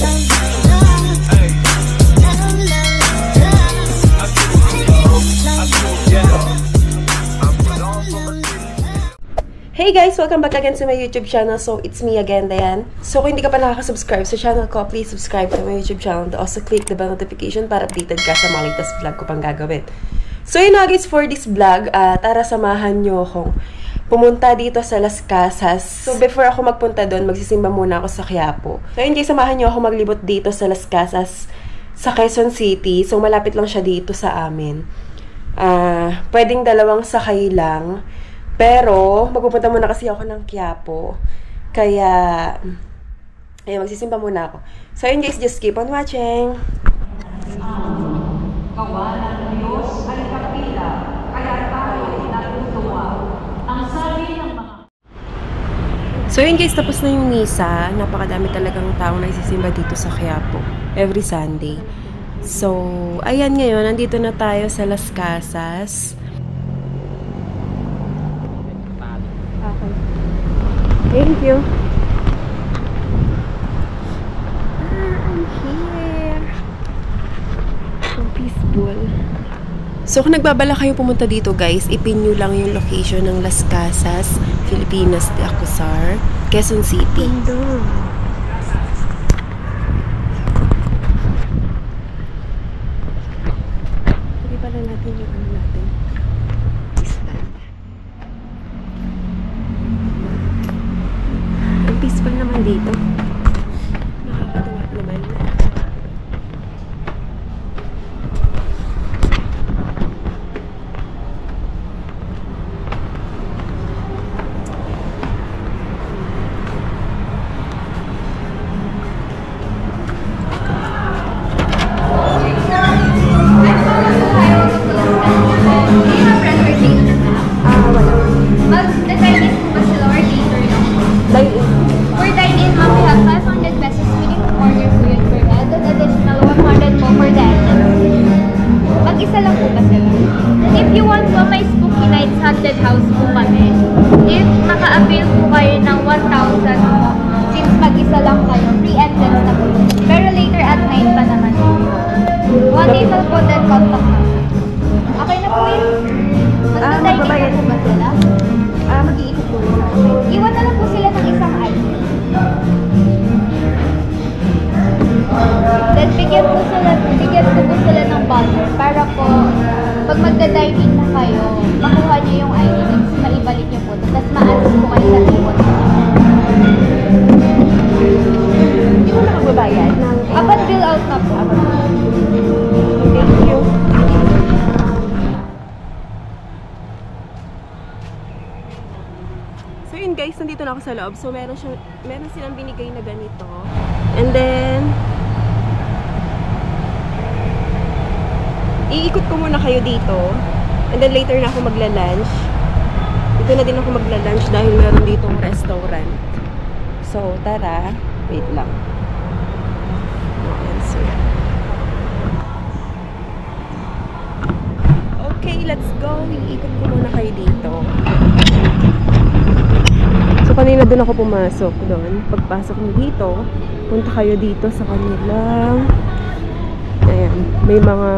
Hey guys! Welcome back again to my YouTube channel. So, it's me again, Dayan. So, kung hindi ka pa nakaka-subscribe sa channel ko, please subscribe to my YouTube channel. And also, click the bell notification para updated ka sa mga latest vlog ko pang gagawin. So, yun na guys, for this vlog, tara samahan nyo akong pumunta dito sa Las Casas. So, before ako magpunta doon, magsisimba muna ako sa Quiapo. So, yun guys, samahan nyo ako maglibot dito sa Las Casas sa Quezon City. So, malapit lang siya dito sa amin. Pwedeng dalawang sakay lang. Pero, magpupunta muna kasi ako ng Quiapo. Kaya, ayun, magsisimba muna ako. So, yun guys, just keep on watching. Kawalan ng Diyos ay kapila, kaya tayo natutuwa. Ang sabi ng mga... So, yun guys, tapos na yung misa. Napakadami talagang taong nagsisimba dito sa Quiapo. Every Sunday. So, ayan ngayon, nandito na tayo sa Las Casas. Thank you. I'm here. So peaceful. So kung nagbabala kayo pumunta dito guys, ipin nyo lang yung location ng Las Casas, Filipinas de Acuzar, Quezon City. Hindi pala natin yung ano natin. Peaceful naman dito. Nakakatuwa naman. Isa lang po ba sila? If you want po, may Spooky Nights Haunted House po kami. If maka-avail po kayo ng 1,000 po, since mag-isa lang kayo, free entrance na po. Pero later at night pa naman po. One day po then contact naman. Okay na po yun? Magdadining po ba sila? Mag-iikot po sila. Iwan na lang po sila ng isang item. Then bigyan po sila ng butter para po pag magda-dine-in na kayo, makuha niyo yung ID tapos maibalik niyo po. Tapos maalis po kayo sa table. Hindi mo nakagbabayad ng... Apat bill out na po. Thank you. So yun guys, nandito na ako sa loob. So meron silang binigay na ganito. And then iikot ko muna kayo dito. And then later na ako magla-lunch. Dito na din ako magla-lunch dahil meron ditong restaurant. So tara, wait lang. No answer. Okay, let's go. Iikot ko muna kayo dito. So, kanina doon ako pumasok doon. Pagpasok mo dito, punta kayo dito sa kanilang... Ayan, may mga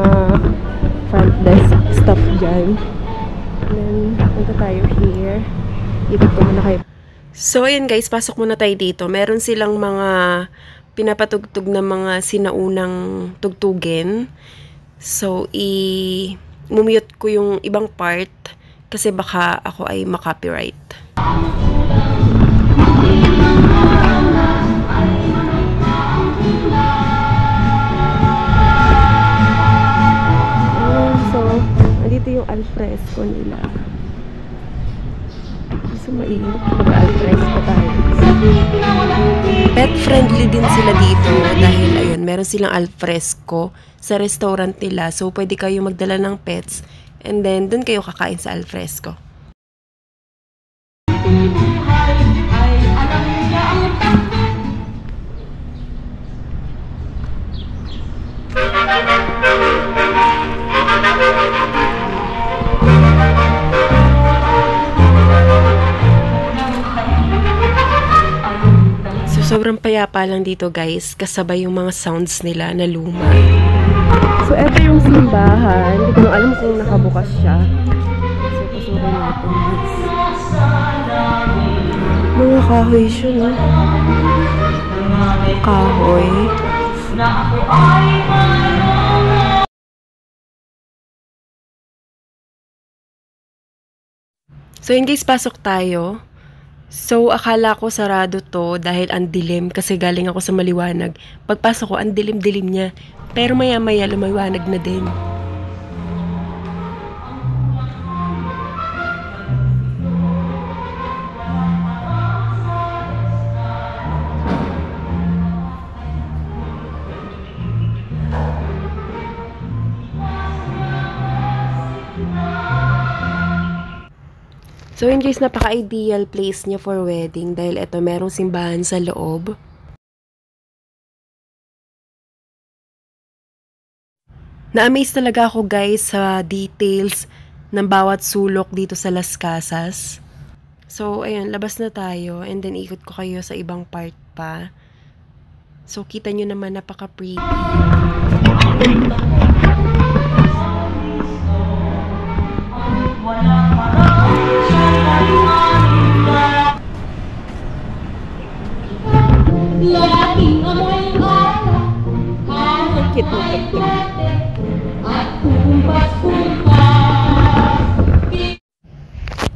front desk stuff dyan. And then, punta tayo here. Ikot ko muna kayo. So, ayan guys, pasok muna tayo dito. Meron silang mga pinapatugtog na mga sinaunang tugtugin. So, mumute ko yung ibang part kasi baka ako ay makopyright. Dito yung alfresco nila. So, mainit mag-alfresco tayo. Pet friendly din sila dito dahil ayun, meron silang alfresco sa restaurant nila. So, pwede kayo magdala ng pets and then dun kayo kakain sa alfresco. Sobrang payapa lang dito guys, kasabay yung mga sounds nila na luma. So eto yung simbahan, hindi ko alam kung nakabukas siya. So pasukin natin guys. Mga kahoy siya, no? Kahoy. So in case pasok tayo, so akala ko sarado to dahil ang dilim kasi galing ako sa maliwanag. Pagpasok ko, ang dilim-dilim niya. Pero maya-maya lumiwanag na din. So in case napaka-ideal place niya for wedding dahil ito merong simbahan sa loob. Na-amaze talaga ako guys sa details ng bawat sulok dito sa Las Casas. So ayun, labas na tayo and then ikot ko kayo sa ibang part pa. So kita nyo naman napaka-pretty.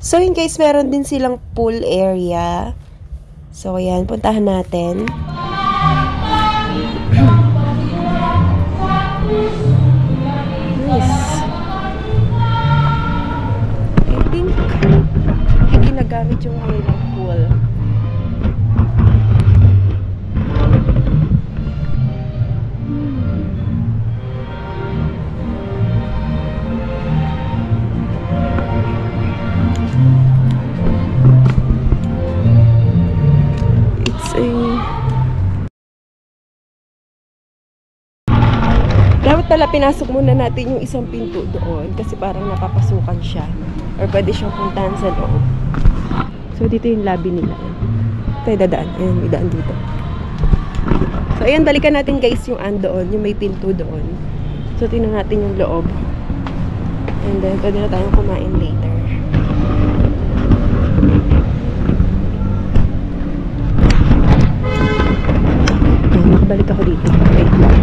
So yun guys, meron din silang pool area. So ayan, puntahan natin. Nice. I think ginagamit yung kanilang pool. Dapat pala pinasok muna natin yung isang pinto doon kasi parang napapasukan siya or pwede siyang puntahan sa loob. So dito yung lobby nila. Tayo dadaan. Ayan, may daan dito. So ayan, balikan natin guys yung doon, yung may pinto doon. So tingnan natin yung loob. And then pwede na tayong kumain later. Ayan, nakabalik ako dito. Wait lang.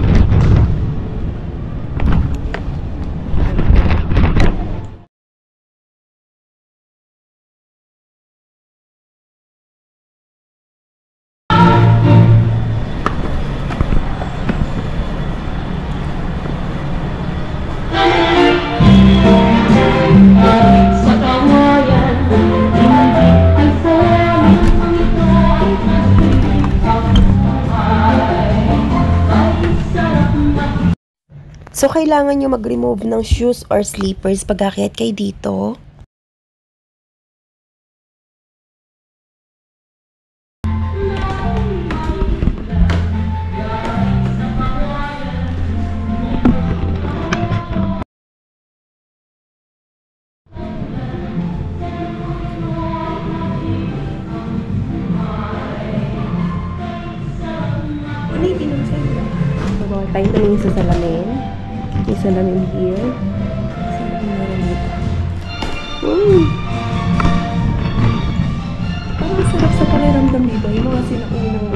So, kailangan nyo mag-remove ng shoes or slippers pag aakyat kayo dito. So, bawal tayong tumingin sa salamin. May salamin here. Salamin meron dito. Parang sarap sa pakiramdam dito. Yung mga sinaunang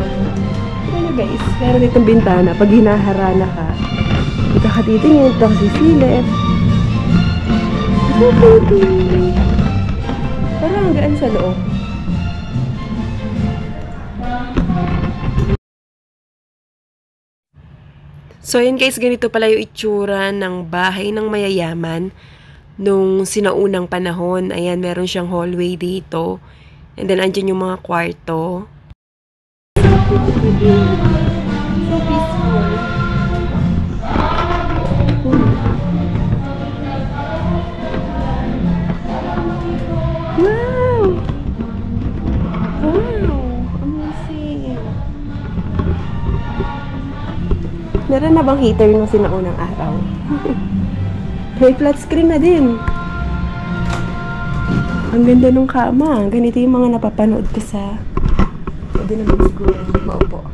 ano guys, meron ditong bintana. Pag hinaharana ka, dito ka titingin, dito ka sisilip. So pretty. Parang ang gaan sa loob. So, yun guys, ganito pala yung itsura ng bahay ng mayayaman nung sinaunang panahon. Ayan, meron siyang hallway dito. And then, andyan yung mga kwarto. So peaceful. Wow! Wow! Amazing! Meron na bang heater nung sinaunang araw? May flat screen na din. Ang ganda nung kama. Ganito yung mga napapanood ko sa pwede naman siguro maupo.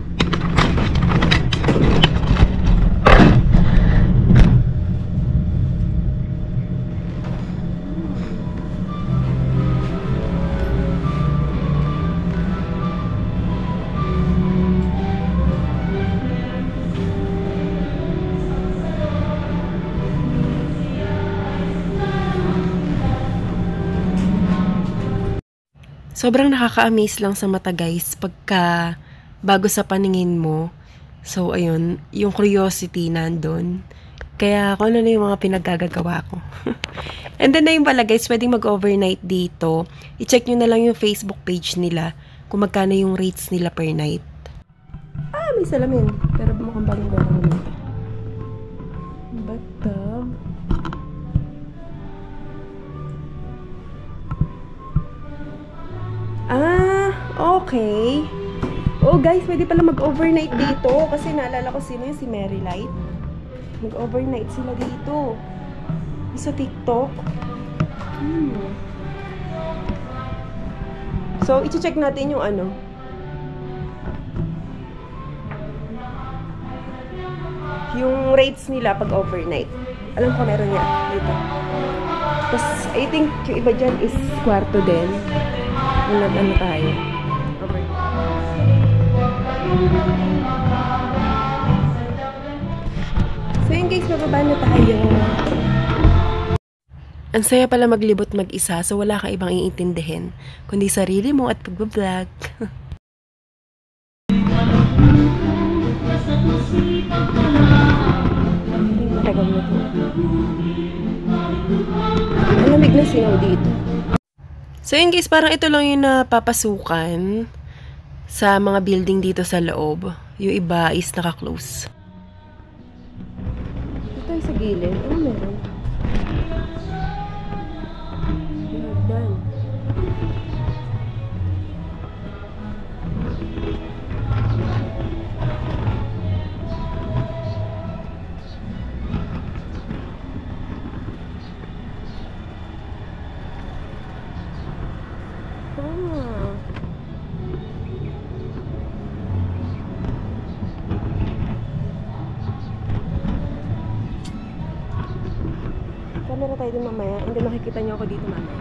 Sobrang nakaka-amaze lang sa mata guys pagka bago sa paningin mo. So ayun, yung curiosity nandun. Kaya kung ano na yung mga pinaggagawa ko. And then na yung pala guys, pwedeng mag-overnight dito. I-check nyo na lang yung Facebook page nila kung magkano yung rates nila per night. Ah, may salamin. Pero mukhang bagong-bagong naman. Bata. Ah, okay. Oh guys, pwede pala mag-overnight dito. Kasi naalala ko sino yung si Mary Light. Mag-overnight sila dito. Sa TikTok. So, i-check natin yung ano. Yung rates nila pag overnight. Alam ko meron niya dito. Tapos, I think yung iba dyan is kwarto din. Ano tayo. So yun guys, bababa na tayo. Ang saya pala maglibot mag-isa, so wala kang ibang iintindihin, kundi sarili mo at pagbablog. Tagal na to. Ang lamig na sinaw dito. So yun guys, parang ito lang yung napapasukan sa mga building dito sa loob. Yung iba is naka-close. Ito ay sa gilid. Ano meron? Hagdan. Camera tayo din mamaya. Hindi makikita niyo ako dito mamaya.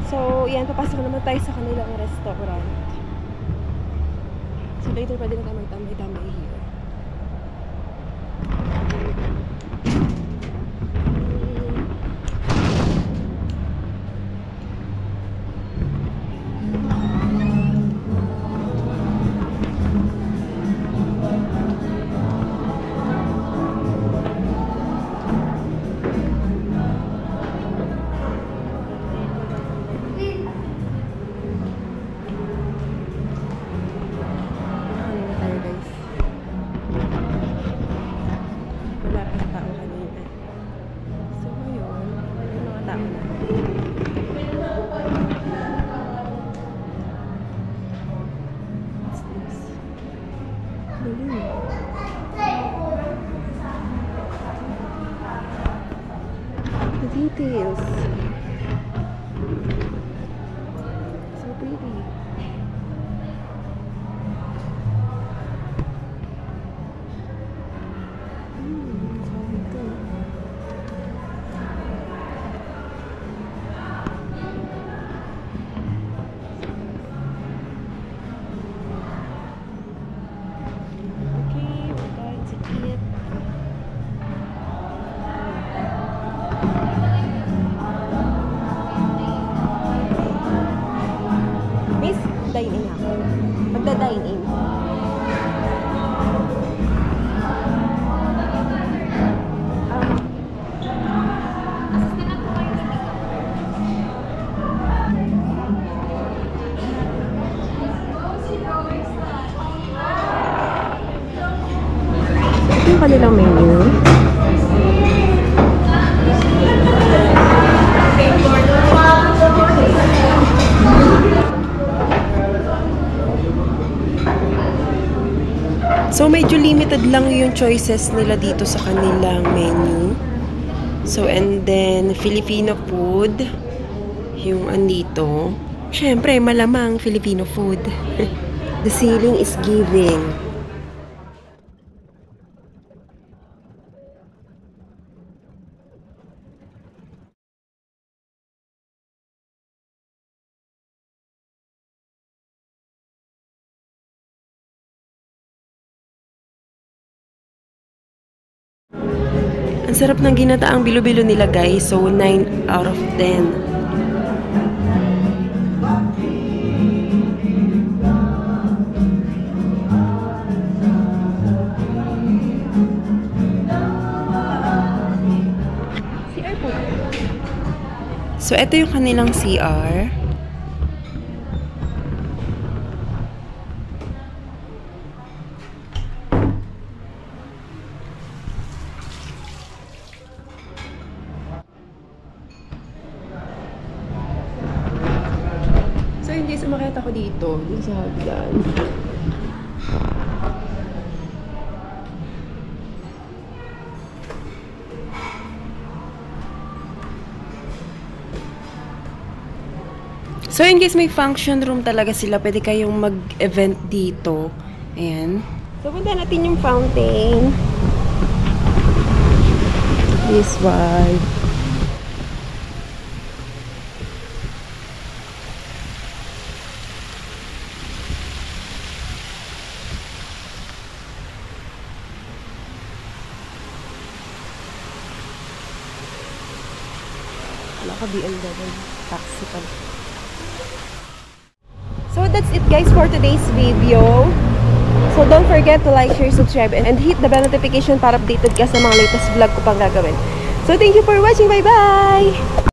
So, yan. Papasok naman tayo sa kanilang restaurant. So, later pwede na tayo magtambay-tambay here. Details. So pretty. Dine-in ako. Magda-dine-in. Ito yung kanilang menu. medyo limited lang yung choices nila dito sa kanilang menu. So, and then, Filipino food. Yung andito. Syempre, malamang Filipino food. The ceiling is giving. Ang sarap ng ginataang bilo-bilo nila, guys. So, 9 out of 10. CR po. So, ito yung kanilang CR. So, hindi sumakit ako dito sa hagdan. So, in case may function room talaga sila, pwede kayong mag-event dito. Ayan. So, punta natin yung fountain. This one. Wala ka BMW. Taxi pa. So that's it, guys, for today's video. So don't forget to like, share, subscribe, and hit the bell notification para updated ka sa mga latest vlog ko pang gagawin. So thank you for watching. Bye-bye!